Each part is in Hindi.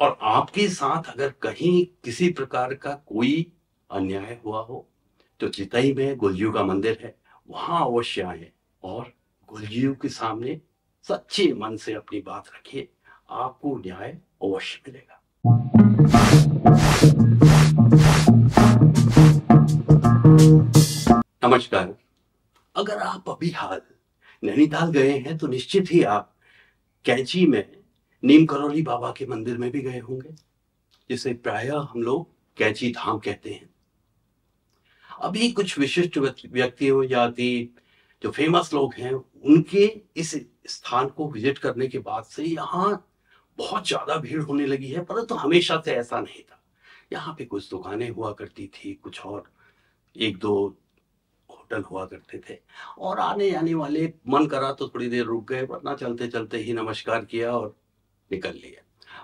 और आपके साथ अगर कहीं किसी प्रकार का कोई अन्याय हुआ हो तो चितई में गुलजू का मंदिर है, वहां अवश्य आए और गुलजू के सामने सच्चे मन से अपनी बात रखिए, आपको न्याय अवश्य मिलेगा। नमस्कार। अगर आप अभी हाल नैनीताल गए हैं तो निश्चित ही आप कैंची में नीम करौली बाबा के मंदिर में भी गए होंगे, जिसे प्रायः हम लोग कैंची धाम कहते हैं। अभी कुछ विशिष्ट व्यक्तियों या जो फेमस लोग हैं उनके इस स्थान को विजिट करने के बाद से यहाँ बहुत ज्यादा भीड़ होने लगी है, परंतु हमेशा से ऐसा नहीं था। यहाँ पे कुछ दुकानें हुआ करती थी, कुछ और एक दो होटल हुआ करते थे, और आने जाने वाले मन करा तो थोड़ी देर रुक गए, वरना चलते चलते ही नमस्कार किया और निकल लिए।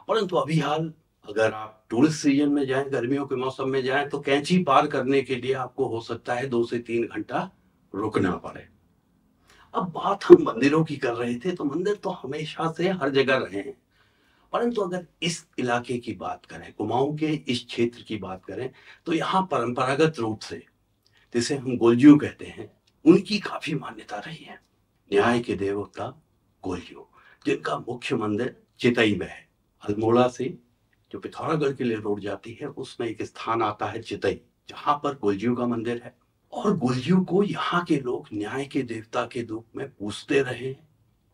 परंतु अभी हाल अगर आप टूरिस्ट सीजन में जाएं, गर्मियों के मौसम में जाएं, तो कैंची पार करने के लिए आपको हो सकता है 2 से 3 घंटा रुकना पड़े। अब बात हम मंदिरों की कर रहे थे, तो मंदिर तो हमेशा से हर जगह रहे हैं, परंतु अगर इस इलाके की बात करें, कुमाऊं के इस क्षेत्र की बात करें, तो यहाँ परंपरागत रूप से जिसे हम गोलजू कहते हैं, उनकी काफी मान्यता रही है। न्याय के देवता गोलजू, जिनका मुख्य मंदिर चितई में है। अल्मोड़ा से जो पिथौरागढ़ के लिए रोड जाती है, उसमें एक स्थान आता है चितई, जहां पर गोलजू का मंदिर है। और गोलजू को यहाँ के लोग न्याय के देवता के रूप में पूजते रहे हैं।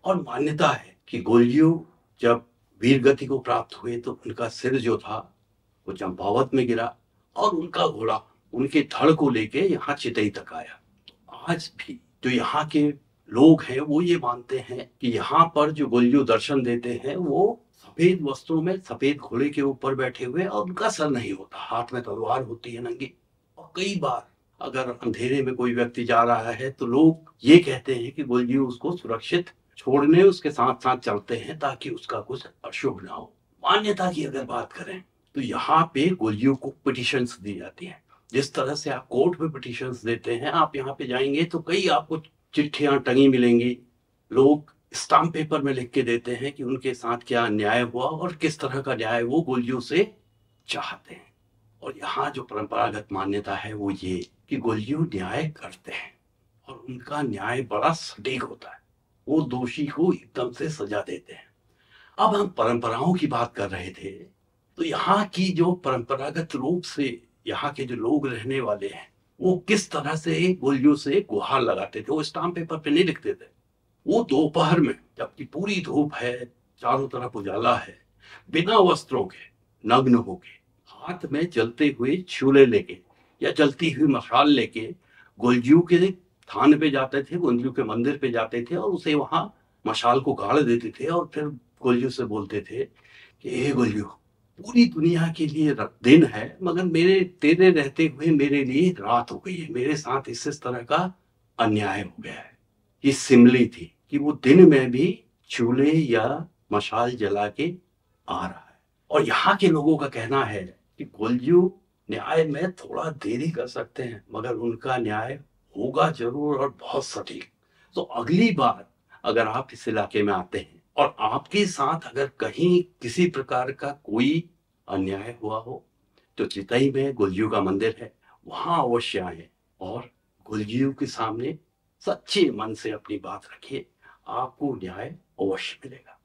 और मान्यता है कि गोलजू जब वीर गति को प्राप्त हुए तो उनका सिर जो था वो चंपावत में गिरा और उनका घोड़ा उनके धड़ को लेके यहाँ चितई तक आया। आज भी जो यहाँ के लोग हैं वो ये मानते हैं कि यहाँ पर जो गोलजू दर्शन देते हैं वो सफेद वस्त्रों में सफेद घोड़े के ऊपर बैठे हुए, और उनका सर नहीं होता, हाथ में तलवार होती है नंगी। और कई बार अगर अंधेरे में कोई व्यक्ति जा रहा है तो लोग ये कहते हैं कि गोलजू उसको सुरक्षित छोड़ने उसके साथ साथ चलते हैं ताकि उसका कुछ अशुभ ना हो। मान्यता की अगर बात करें तो यहाँ पे गोलजू को पिटिशंस दी जाती है। जिस तरह से आप कोर्ट में पिटिशंस देते हैं, आप यहाँ पे जाएंगे तो कई आपको चिट्ठियां टंगी मिलेंगी। लोग स्टाम्प पेपर में लिख के देते हैं कि उनके साथ क्या अन्याय हुआ और किस तरह का न्याय वो गोलजू से चाहते हैं। और यहाँ जो परंपरागत मान्यता है वो ये कि गोलजू न्याय करते हैं और उनका न्याय बड़ा सटीक होता है। वो दोषी को एकदम से सजा देते हैं। अब हम परंपराओं की बात कर रहे थे, तो यहाँ की जो परंपरागत रूप से यहाँ के जो लोग रहने वाले हैं वो किस तरह से गोलजू से गुहार लगाते थे। वो स्टाम्प पेपर पे नहीं लिखते थे, वो दोपहर में जबकि पूरी धूप है, चारों तरफ उजाला है, बिना वस्त्रों के, नग्न होके, हाथ में जलते हुए शूले लेके या जलती हुई मशाल लेके गोलजू के थान पे जाते थे, गोलजू के मंदिर पे जाते थे और उसे वहां मशाल को गाड़ देते थे। और फिर गोलजू से बोलते थे कि हे गोलजू, पूरी दुनिया के लिए दिन है, मगर मेरे तेरे रहते हुए मेरे लिए रात हो गई है। मेरे साथ इस तरह का अन्याय हो गया है। ये सिमली थी कि वो दिन में भी चूल्हे या मशाल जला के आ रहा है। और यहाँ के लोगों का कहना है कि गोलजू न्याय में थोड़ा देरी कर सकते हैं, मगर उनका न्याय होगा जरूर और बहुत सटीक। तो अगली बार अगर आप इस इलाके में आते हैं और आपके साथ अगर कहीं किसी प्रकार का कोई अन्याय हुआ हो तो चितई में गोलजू का मंदिर है, वहां अवश्य आए और गोलजू के सामने सच्चे मन से अपनी बात रखिए, आपको न्याय अवश्य मिलेगा।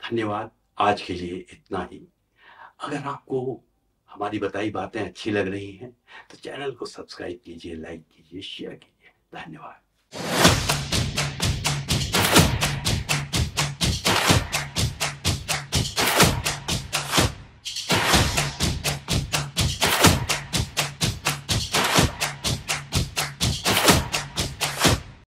धन्यवाद। आज के लिए इतना ही। अगर आपको हमारी बताई बातें अच्छी लग रही हैं तो चैनल को सब्सक्राइब कीजिए, लाइक कीजिए, शेयर कीजिए। धन्यवाद।